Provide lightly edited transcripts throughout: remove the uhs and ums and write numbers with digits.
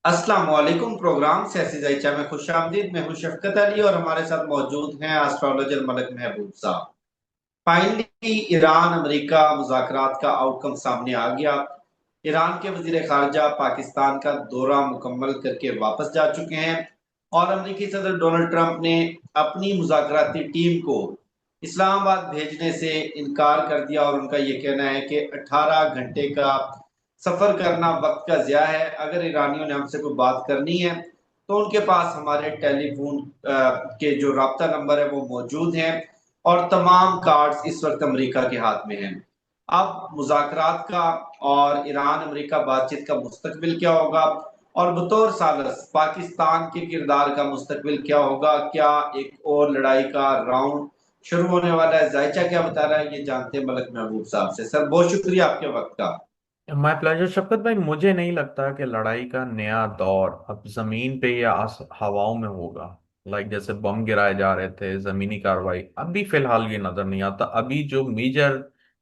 अस्सलाम वालेकुम। प्रोग्राम सियासी जायचा में खुश आमदीद। मैं हूं शफकत अली और हमारे साथ मौजूद हैं एस्ट्रोलॉजर मलिक महबूब साहब। फाइनली ईरान अमेरिका मुज़ाकरात का आउटकम सामने आ गया। ईरान के वजीर खारजा पाकिस्तान का दौरा मुकम्मल करके वापस जा चुके हैं और अमेरिकी सदर डोनाल्ड ट्रंप ने अपनी मुज़ाकराती टीम को इस्लामाबाद भेजने से इनकार कर दिया और उनका ये कहना है कि 18 घंटे का सफर करना वक्त का ज़िया है। अगर ईरानियों ने हमसे कोई बात करनी है तो उनके पास हमारे टेलीफोन के जो राब्ता नंबर है वो मौजूद हैं और तमाम कार्ड्स इस वक्त अमेरिका के हाथ में हैं। अब मुज़ाकरात का और ईरान अमेरिका बातचीत का मुस्तकबिल क्या होगा और बतौर सालस पाकिस्तान के किरदार का मुस्तकबिल क्या होगा? क्या एक और लड़ाई का राउंड शुरू होने वाला है? जायचा क्या बता रहा है, ये जानते हैं मलिक महबूब साहब से। सर, बहुत शुक्रिया आपके वक्त का। माय प्लेजर शफकत भाई। मुझे नहीं लगता कि लड़ाई का नया दौर अब जमीन पे या हवाओं में होगा। जैसे बम गिराए जा रहे थे, जमीनी कार्रवाई अभी फिलहाल ये नजर नहीं आता। अभी जो मेजर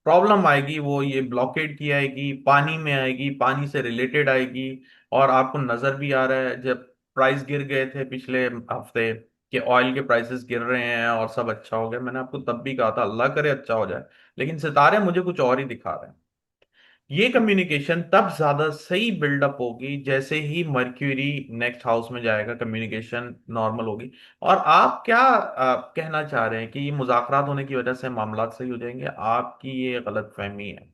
प्रॉब्लम आएगी वो ये ब्लॉकेड की आएगी, पानी में आएगी, पानी से रिलेटेड आएगी। और आपको नजर भी आ रहा है, जब प्राइस गिर गए थे पिछले हफ्ते कि ऑयल के प्राइसेस गिर रहे हैं और सब अच्छा हो गया, मैंने आपको तब भी कहा था अल्लाह करे अच्छा हो जाए। लेकिन सितारे मुझे कुछ और ही दिखा रहे हैं। ये कम्युनिकेशन तब ज्यादा सही बिल्डअप होगी जैसे ही मर्क्यूरी नेक्स्ट हाउस में जाएगा, कम्युनिकेशन नॉर्मल होगी। और आप क्या कहना चाह रहे हैं कि ये मुज़ाकरात होने की वजह से मामला सही हो जाएंगे? आपकी ये गलत फहमी है।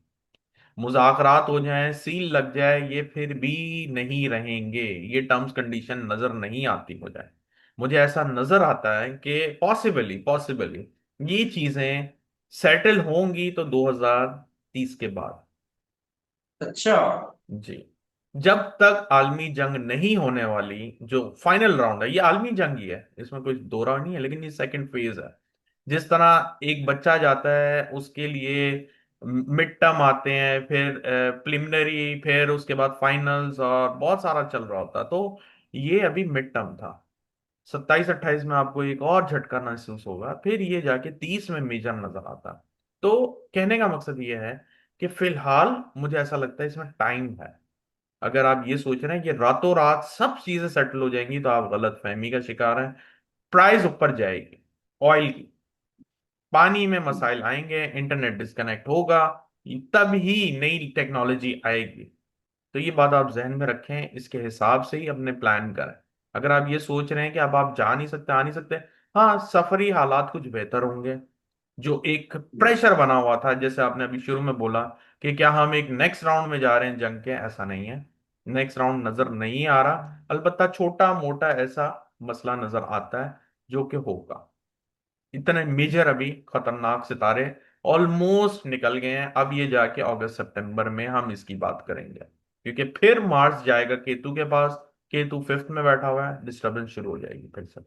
मुज़ाकरात हो जाए, सील लग जाए, ये फिर भी नहीं रहेंगे। ये टर्म्स कंडीशन नजर नहीं आती हो जाए। मुझे ऐसा नजर आता है कि पॉसिबली पॉसिबली ये चीजें सेटल होंगी तो 2030 के बाद। अच्छा। जी। जब तक आलमी जंग नहीं होने वाली, जो फाइनल राउंड है ये आलमी जंग ही है, इसमें कोई दो राउंड नहीं है, लेकिन ये सेकंड फेज है। जिस तरह एक बच्चा जाता है, उसके लिए मिड टर्म आते हैं, फिर प्रिलिमिनरी, फिर उसके बाद फाइनल्स और बहुत सारा चल रहा होता है। तो ये अभी मिड टर्म था। 27-28 में आपको एक और झटका महसूस होगा, फिर ये जाके 30 में मेजर नजर आता है। तो कहने का मकसद ये है कि फिलहाल मुझे ऐसा लगता है इसमें टाइम है। अगर आप ये सोच रहे हैं कि रातों रात सब चीजें सेटल हो जाएंगी तो आप गलत फहमी का शिकार हैं। प्राइस ऊपर जाएगी ऑयल की, पानी में मसाइल आएंगे, इंटरनेट डिस्कनेक्ट होगा, तब ही नई टेक्नोलॉजी आएगी। तो ये बात आप जहन में रखें, इसके हिसाब से ही अपने प्लान करें। अगर आप ये सोच रहे हैं कि अब आप जा नहीं सकते, आ नहीं सकते, हाँ सफरी हालात कुछ बेहतर होंगे। जो एक प्रेशर बना हुआ था, जैसे आपने अभी शुरू में बोला कि क्या हम एक नेक्स्ट राउंड में जा रहे हैं जंग के, ऐसा नहीं है। नेक्स्ट राउंड नजर नहीं आ रहा, अलबत्ता छोटा मोटा ऐसा मसला नजर आता है जो कि होगा। इतने मेजर अभी खतरनाक सितारे ऑलमोस्ट निकल गए हैं। अब ये जाके अगस्त सितंबर में हम इसकी बात करेंगे, क्योंकि फिर मार्स जाएगा केतु के पास। केतु फिफ्थ में बैठा हुआ है, डिस्टर्बेंस शुरू हो जाएगी फिर से।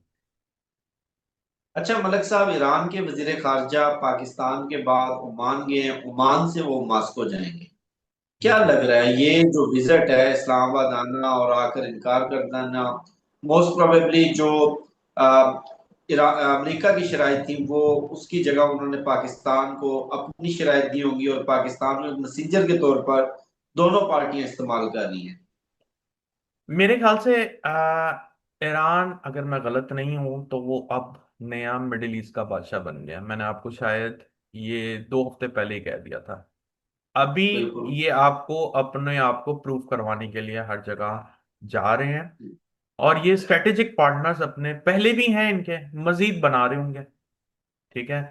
अच्छा मलिक साहब, ईरान के वजीर खारजा पाकिस्तान के बाद ओमान गए हैं, ओमान से वो मास्को जाएंगे। क्या जी। लग रहा है ये जो विजिट है इस्लामाबाद आना और आकर इनकार कर देना, मोस्ट प्रोबेबली जो अमेरिका की शराइत थी वो उसकी जगह उन्होंने पाकिस्तान को अपनी शराइत दी होंगी और पाकिस्तान में मैसेंजर के तौर पर दोनों पार्टियां इस्तेमाल कर रही हैं। मेरे ख्याल से ईरान, अगर मैं गलत नहीं हूं तो वो अब नया मिडिल ईस्ट का बादशाह बन गया। मैंने आपको शायद ये 2 हफ्ते पहले ही कह दिया था। अभी बिल्कुल। ये आपको अपने आप को प्रूव करवाने के लिए हर जगह जा रहे हैं। और ये स्ट्रेटेजिक पार्टनर्स अपने पहले भी हैं, इनके मजीद बना रहे होंगे। ठीक है।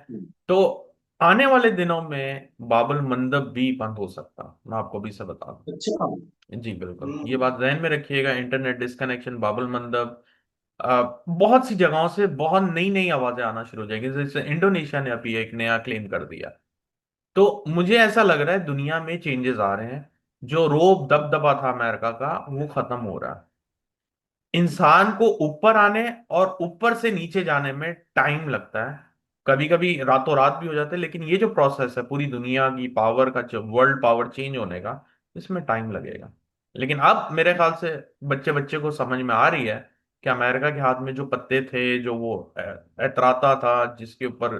तो आने वाले दिनों में बाबुल मंदब भी बंद हो सकता, मैं आपको भी से बता अच्छा। दूं। जी बिल्कुल, ये बात जहन में रखिएगा। इंटरनेट डिस्कनेक्शन, बाबुल मंदब, बहुत सी जगहों से बहुत नई नई आवाजें आना शुरू हो जाएंगी। जैसे इंडोनेशिया ने अभी एक नया क्लेम कर दिया। तो मुझे ऐसा लग रहा है दुनिया में चेंजेस आ रहे हैं। जो रोब दबदबा था अमेरिका का, वो खत्म हो रहा है। इंसान को ऊपर आने और ऊपर से नीचे जाने में टाइम लगता है। कभी कभी रातों रात भी हो जाता है, लेकिन ये जो प्रोसेस है पूरी दुनिया की पावर का, जो वर्ल्ड पावर चेंज होने का, इसमें टाइम लगेगा। लेकिन अब मेरे ख्याल से बच्चे बच्चे को समझ में आ रही है कि अमेरिका के हाथ में जो पत्ते थे, जो वो एतराता था, जिसके ऊपर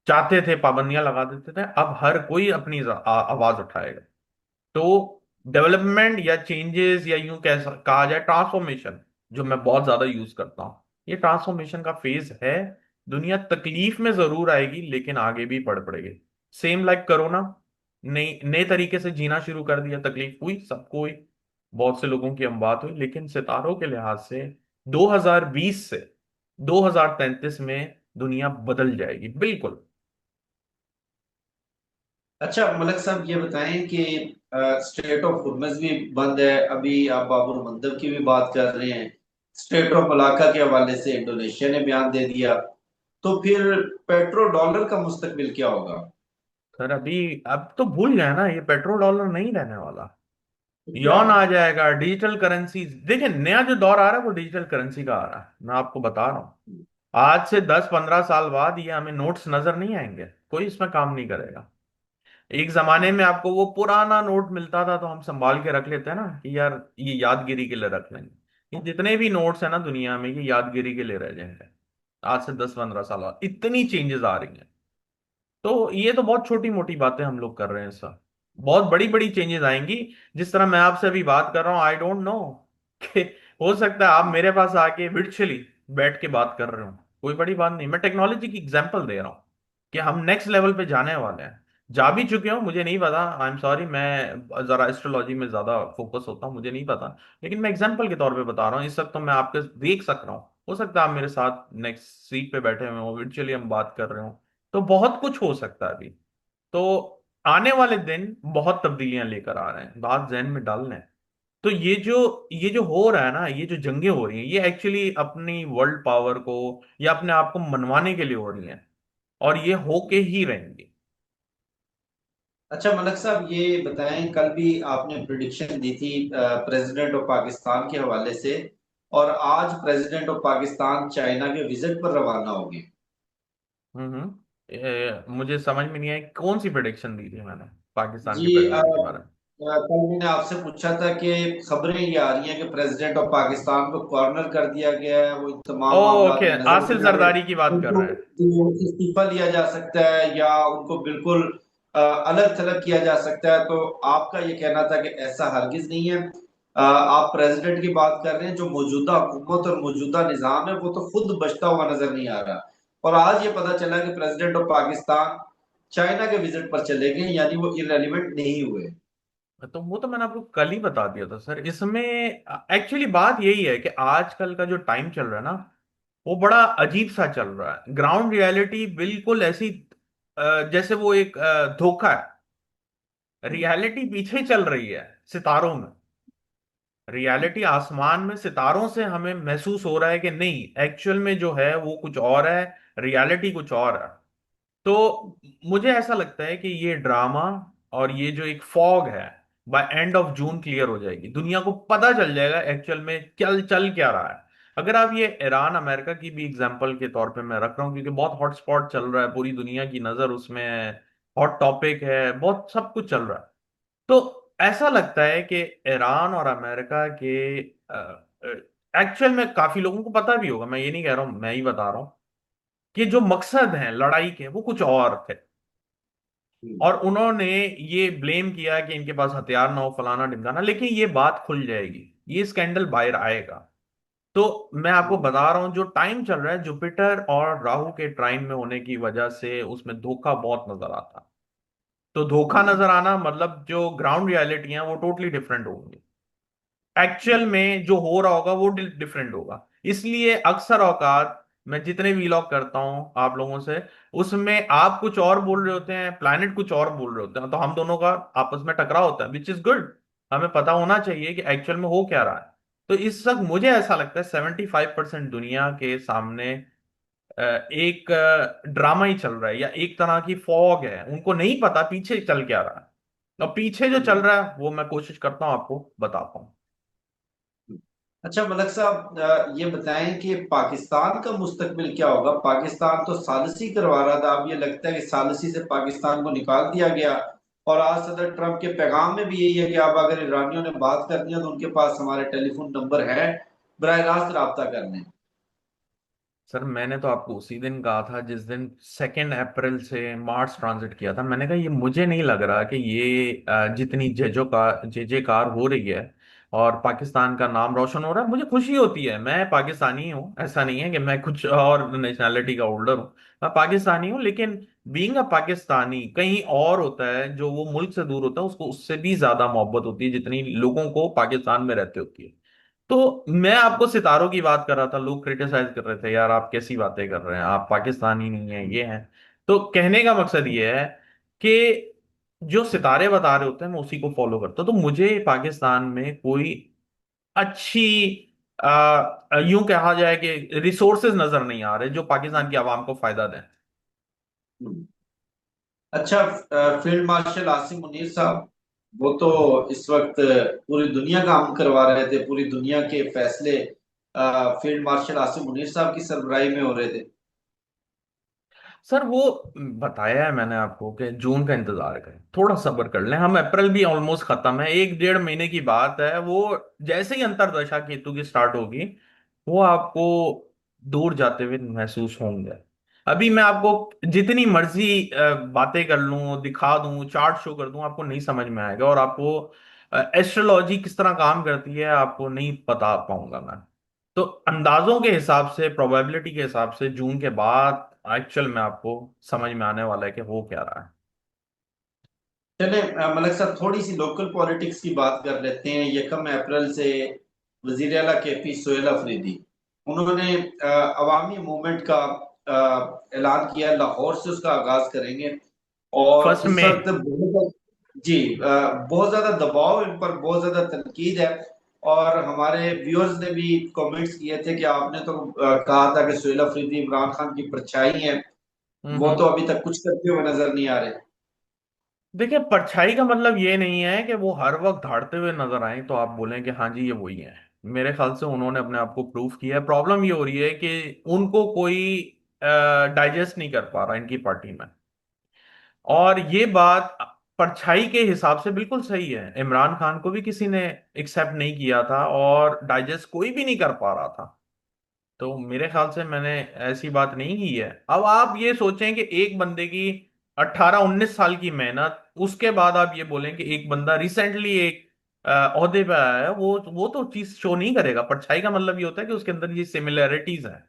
चाहते थे पाबंदियां लगा देते थे, अब हर कोई अपनी आवाज उठाएगा। तो डेवलपमेंट या चेंजेस या यूं कह कहा जाए ट्रांसफॉर्मेशन, जो मैं बहुत ज्यादा यूज करता हूँ, ये ट्रांसफॉर्मेशन का फेज है। दुनिया तकलीफ में जरूर आएगी लेकिन आगे भी बढ़ पड़ेगी। सेम लाइक कोरोना, नई नए तरीके से जीना शुरू कर दिया, तकलीफ हुई सबको हुई, बहुत से लोगों की हम बात हुई, लेकिन सितारों के लिहाज से 2020 से 2033 में दुनिया बदल जाएगी बिल्कुल। अच्छा मलक साहब, ये बताएं कि स्टेट ऑफ हुर्मुज भी बंद है, अभी आप बाबुल मंदब की भी बात कर रहे हैं। स्टेट ऑफ मलाका के हवाले से इंडोनेशिया ने बयान दे दिया। तो फिर पेट्रो डॉलर का मुस्तकबिल क्या होगा? सर अभी अब तो भूल गए ना, ये पेट्रोल डॉलर नहीं रहने वाला। तो क्या यौन होगा? आ जाएगा, डिजिटल करेंसी। देखिए नया जो दौर आ रहा है वो डिजिटल करेंसी का आ रहा है, मैं आपको बता रहा हूँ। आज से 10-15 साल बाद ये हमें नोट्स नजर नहीं आएंगे, कोई इसमें काम नहीं करेगा। एक जमाने में आपको वो पुराना नोट मिलता था तो हम संभाल के रख लेते हैं ना कि यार ये यादगिरी के लिए रख लेंगे। ये जितने भी नोट्स है ना दुनिया में, ये यादगिरी के लिए रह जाएंगे। आज से 10-15 साल बाद इतनी चेंजेस आ रही हैं। तो ये तो बहुत छोटी मोटी बातें हम लोग कर रहे हैं सर, बहुत बड़ी बड़ी चेंजेस आएंगी। जिस तरह मैं आपसे अभी बात कर रहा हूँ, आई डोंट नो कि हो सकता है आप मेरे पास आके वर्चुअली बैठ के बात कर रहे हो। कोई बड़ी बात नहीं, मैं टेक्नोलॉजी की एग्जांपल दे रहा हूँ कि हम नेक्स्ट लेवल पे जाने वाले हैं। जा भी चुके हो मुझे नहीं पता, आई एम सॉरी, मैं जरा एस्ट्रोलॉजी में ज्यादा फोकस होता हूँ, मुझे नहीं पता। लेकिन मैं एग्जांपल के तौर पे बता रहा हूँ, इस वक्त तो मैं आपके देख सक रहा हूँ, हो सकता है आप मेरे साथ नेक्स्ट सीट पे बैठे हुए हो, वर्चुअली हम बात कर रहे हो। तो बहुत कुछ हो सकता है अभी। तो आने वाले दिन बहुत तब्दीलियां लेकर आ रहे हैं, बात जहन में डाल लें। तो ये जो हो रहा है ना, ये जो जंगें हो रही हैं, ये एक्चुअली अपनी वर्ल्ड पावर को या अपने आप को मनवाने के लिए हो रही हैं, और ये होके ही रहेंगी। अच्छा मलक साहब, ये बताएं, कल भी आपने प्रिडिक्शन दी थी प्रेसिडेंट ऑफ पाकिस्तान के हवाले से, और आज प्रेसिडेंट ऑफ पाकिस्तान चाइना के विजिट पर रवाना होंगे। मुझे समझ में नहीं आया कौन सी प्रेडिक्शन दी थी मैंने पाकिस्तान जी, के प्रेसिडेंट के बारे में। कल मैंने आपसे पूछा था कि खबरें ये आ रही हैं कि प्रेसिडेंट ऑफ पाकिस्तान को कॉर्नर कर दिया गया है, वो इन तमाम मामला ओके, में नजर आसिफ नहीं आ रहे। जरदारी की बात कर उनको रहे हैं। इस्तीफा लिया जा सकता है या उनको बिल्कुल अलग थलग किया जा सकता है। तो आपका ये कहना था कि ऐसा हरगिज नहीं है। आप प्रेसिडेंट की बात कर रहे हैं, जो मौजूदा हुकूमत और मौजूदा निजाम है वो तो खुद बचता हुआ नजर नहीं आ रहा। और आज ये पता चला कि प्रेसिडेंट ऑफ पाकिस्तान चाइना के विजिट पर चले गए, यानी वो इरेलीवेंट नहीं हुए। तो वो तो मैंने आपको कल ही बता दिया था सर। इसमें एक्चुअली बात यही है कि आजकल का जो टाइम चल रहा है ना, वो बड़ा अजीब सा चल रहा है। ग्राउंड रियलिटी बिल्कुल ऐसी जैसे वो एक धोखा है। रियलिटी पीछे चल रही है सितारों में। रियलिटी आसमान में सितारों से हमें महसूस हो रहा है कि नहीं, एक्चुअल में जो है वो कुछ और है, रियलिटी कुछ और है। तो मुझे ऐसा लगता है कि ये ड्रामा और ये जो एक फॉग है, by end of June clear हो जाएगी, दुनिया को पता चल जाएगा एक्चुअल में चल चल क्या रहा है। अगर आप ये ईरान अमेरिका की भी एग्जांपल के तौर पे मैं रख रहा हूँ, क्योंकि बहुत हॉटस्पॉट चल रहा है, पूरी दुनिया की नजर उसमें है, हॉट टॉपिक है, बहुत सब कुछ चल रहा है। तो ऐसा लगता है कि ईरान और अमेरिका के एक्चुअल में काफी लोगों को पता भी होगा, मैं ये नहीं कह रहा हूं, मैं ही बता रहा हूं कि जो मकसद हैं लड़ाई के वो कुछ और थे। और उन्होंने ये ब्लेम किया कि इनके पास हथियार ना हो, फलाना ढिमकाना, लेकिन ये बात खुल जाएगी, ये स्कैंडल बाहर आएगा। तो मैं आपको बता रहा हूं जो टाइम चल रहा है, जुपिटर और राहु के ट्राइन में होने की वजह से उसमें धोखा बहुत नजर आता है। तो धोखा नजर आना मतलब जो ग्राउंड रियलिटी है वो टोटली डिफरेंट होंगी। एक्चुअल में जो हो रहा होगा वो डिफरेंट होगा। इसलिए अक्सर औकात मैं जितने वीलॉग करता हूं आप लोगों से, उसमें आप कुछ और बोल रहे होते हैं, प्लैनेट कुछ और बोल रहे होते हैं, तो हम दोनों का आपस में टकराव होता है, विच इज गुड। हमें पता होना चाहिए कि एक्चुअल में हो क्या रहा है। तो इस वक्त मुझे ऐसा लगता है 75% दुनिया के सामने एक ड्रामा ही चल रहा है, या एक तरह की फॉग है, उनको नहीं पता पीछे चल क्या रहा है। और पीछे जो चल रहा है वो मैं कोशिश करता हूँ आपको बता पाऊँ। अच्छा मलक साहब, ये बताएं कि पाकिस्तान का मुस्तकबिल क्या होगा? पाकिस्तान तो सालिसी करवा रहा था, अब ये लगता है कि सालिसी से पाकिस्तान को निकाल दिया गया। और आज सदर ट्रंप के पैगाम में भी यही है कि अब अगर ईरानियों ने बात करनी है तो उनके पास हमारे टेलीफोन नंबर है, बरह रास्त रब्ता कर लें। सर मैंने तो आपको उसी दिन कहा था जिस दिन 2 अप्रैल से मार्स ट्रांजिट किया था। मैंने कहा ये मुझे नहीं लग रहा कि ये जितनी जे जे कार हो रही है और पाकिस्तान का नाम रोशन हो रहा है, मुझे खुशी होती है। मैं पाकिस्तानी हूँ, ऐसा नहीं है कि मैं कुछ और नेशनैलिटी का होल्डर हूँ। मैं पाकिस्तानी हूँ, लेकिन बीइंग अ पाकिस्तानी कहीं और होता है। जो वो मुल्क से दूर होता है उसको उससे भी ज्यादा मोहब्बत होती है जितनी लोगों को पाकिस्तान में रहते होती है। तो मैं आपको सितारों की बात कर रहा था, लोग क्रिटिसाइज कर रहे थे, यार आप कैसी बातें कर रहे हैं, आप पाकिस्तानी नहीं है, ये हैं। तो कहने का मकसद ये है कि जो सितारे बता रहे होते हैं मैं उसी को फॉलो करता हूं। तो मुझे पाकिस्तान में कोई अच्छी यूं कहा जाए कि रिसोर्सेज नजर नहीं आ रहे जो पाकिस्तान की आवाम को फायदा दें। अच्छा, फील्ड मार्शल आसिम मुनीर साहब, वो तो इस वक्त पूरी दुनिया काम करवा रहे थे, पूरी दुनिया के फैसले फील्ड मार्शल आसिम मुनीर साहब की सरबराही में हो रहे थे। सर वो बताया है मैंने आपको कि जून का इंतजार करें, थोड़ा सब्र कर लें। हम अप्रैल भी ऑलमोस्ट खत्म है, 1 डेढ़ महीने की बात है। वो जैसे ही अंतरदशा केतु की स्टार्ट होगी वो आपको दूर जाते हुए महसूस होंगे। अभी मैं आपको जितनी मर्जी बातें कर लूं, दिखा दूं, चार्ट शो कर दूं, आपको नहीं समझ में आएगा। और आपको एस्ट्रोलॉजी किस तरह काम करती है आपको नहीं बता पाऊंगा मैं। तो अंदाजों के हिसाब से, प्रोबेबिलिटी के हिसाब से जून के बाद एक्चुअल में आपको समझ में आने वाला है कि हो क्या रहा है। चले मलिक साहब, थोड़ी सी लोकल पॉलिटिक्स की बात कर लेते हैं। यकम अप्रैल से वजीर आला के पी सोहेल अफरीदी, उन्होंने अवामी मूवमेंट का ऐलान किया, लाहौर से उसका आगाज करेंगे। और फर्स्ट इस में वक्त जी बहुत ज्यादा दबाव इन पर, बहुत ज्यादा तनकीद है। और हमारे व्यूअर्स ने भी कमेंट्स किए थे कि आपने तो कहा था कि सोहेल अफरीदी इमरान खान की परछाई है, वो तो अभी तक कुछ करते हुए नजर नहीं आ रहे। देखिए, परछाई का मतलब ये नहीं है कि वो हर वक्त धाड़ते हुए नजर आए तो आप बोलें कि हाँ जी ये वही है। मेरे ख्याल से उन्होंने अपने आप को प्रूव किया है। प्रॉब्लम ये हो रही है कि उनको कोई डाइजेस्ट नहीं कर पा रहा इनकी पार्टी में। और ये बात परछाई के हिसाब से बिल्कुल सही है। इमरान खान को भी किसी ने एक्सेप्ट नहीं किया था और डाइजेस्ट कोई भी नहीं कर पा रहा था। तो मेरे ख्याल से मैंने ऐसी बात नहीं की है। अब आप ये सोचें कि एक बंदे की 18 19 साल की मेहनत, उसके बाद आप ये बोलें कि एक बंदा रिसेंटली एक ओहदे पे आया है, वो तो चीज शो नहीं करेगा। परछाई का मतलब ये होता है कि उसके अंदर ये सिमिलैरिटीज हैं।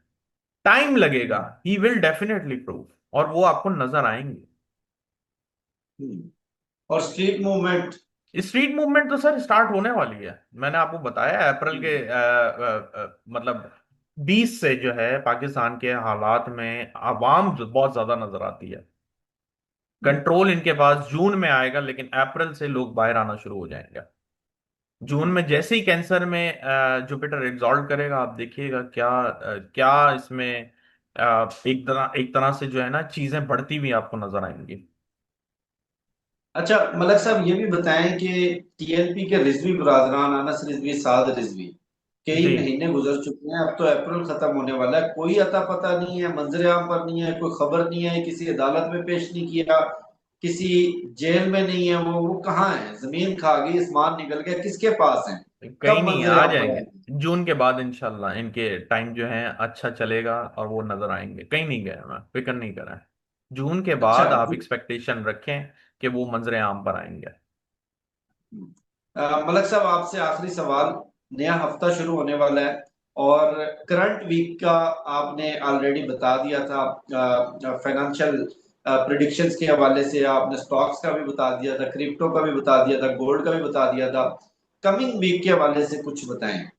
टाइम लगेगा, ही विल डेफिनेटली प्रूव, और वो आपको नजर आएंगे। और स्ट्रीट मूवमेंट। स्ट्रीट मूवमेंट तो सर स्टार्ट होने वाली है। मैंने आपको बताया अप्रैल के मतलब 20 से जो है पाकिस्तान के हालात में आवाम जो बहुत ज्यादा नजर आती है। कंट्रोल इनके पास जून में आएगा, लेकिन अप्रैल से लोग बाहर आना शुरू हो जाएंगे। जून में जैसे ही कैंसर में जुपिटर एग्जॉल्ट करेगा, आप देखिएगा क्या क्या इसमें एक तरह से जो है ना चीजें बढ़ती हुई आपको नजर आएंगी। अच्छा मलक साहब, ये भी बताएं कि टीएलपी के रिजवी बरादरान, अनस रिजवी, साद रिजवी, कई जी। महीने गुजर चुके हैं, अब तो अप्रैल खत्म होने वाला है, कोई अता पता नहीं है, मंजर आम पर नहीं है, कोई खबर नहीं है, किसी अदालत में पेश नहीं किया, किसी जेल में नहीं है। वो कहाँ है? जमीन खा गई, आसमान निकल गया, किसके पास है? कहीं कब नहीं, मंजर आ आम पर जाएंगे। आएंगे? जून के बाद इंशाल्लाह इनके टाइम जो है अच्छा चलेगा और वो नजर आएंगे। कहीं नहीं गए, मैं फिक्र नहीं करें। जून के अच्छा। बाद आप एक्सपेक्टेशन रखें कि वो मंजरे आम पर आएंगे। मलक साहब, आपसे आखिरी सवाल। नया हफ्ता शुरू होने वाला है और करंट वीक का आपने ऑलरेडी बता दिया था, फाइनेंशियल प्रिडिक्शंस के हवाले से आपने स्टॉक्स का भी बता दिया था, क्रिप्टो का भी बता दिया था, गोल्ड का भी बता दिया था। कमिंग वीक के हवाले से कुछ बताएं।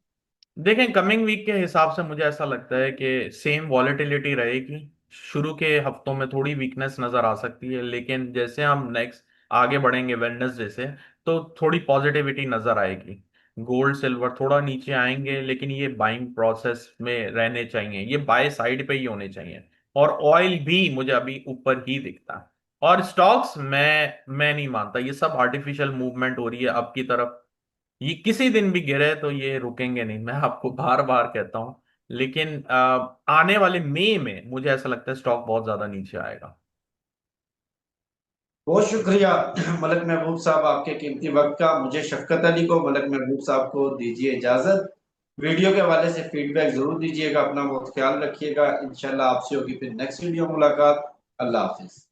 देखें, कमिंग वीक के हिसाब से मुझे ऐसा लगता है कि सेम वॉलेटिलिटी रहेगी। शुरू के हफ्तों में थोड़ी वीकनेस नजर आ सकती है, लेकिन जैसे हम नेक्स्ट आगे बढ़ेंगे वेडनेसडे से, तो थोड़ी पॉजिटिविटी नजर आएगी। गोल्ड सिल्वर थोड़ा नीचे आएंगे, लेकिन ये बाइंग प्रोसेस में रहने चाहिए, ये बाय साइड पे ही होने चाहिए। और ऑयल भी मुझे अभी ऊपर ही दिखता है। और स्टॉक्स मैं नहीं मानता, ये सब आर्टिफिशियल मूवमेंट हो रही है अब की तरफ। ये किसी दिन भी गिरे तो ये रुकेंगे नहीं, मैं आपको बार बार कहता हूं। लेकिन आने वाले मई में मुझे ऐसा लगता है स्टॉक बहुत ज्यादा नीचे आएगा। बहुत शुक्रिया मलक महबूब साहब, आपके कीमती वक्त का। मुझे शफकत अली को, मलक महबूब साहब को दीजिए इजाजत। वीडियो के हवाले से फीडबैक जरूर दीजिएगा। अपना बहुत ख्याल रखिएगा। इंशाल्लाह आपसे होगी फिर नेक्स्ट वीडियो मुलाकात। अल्लाह हाफिज।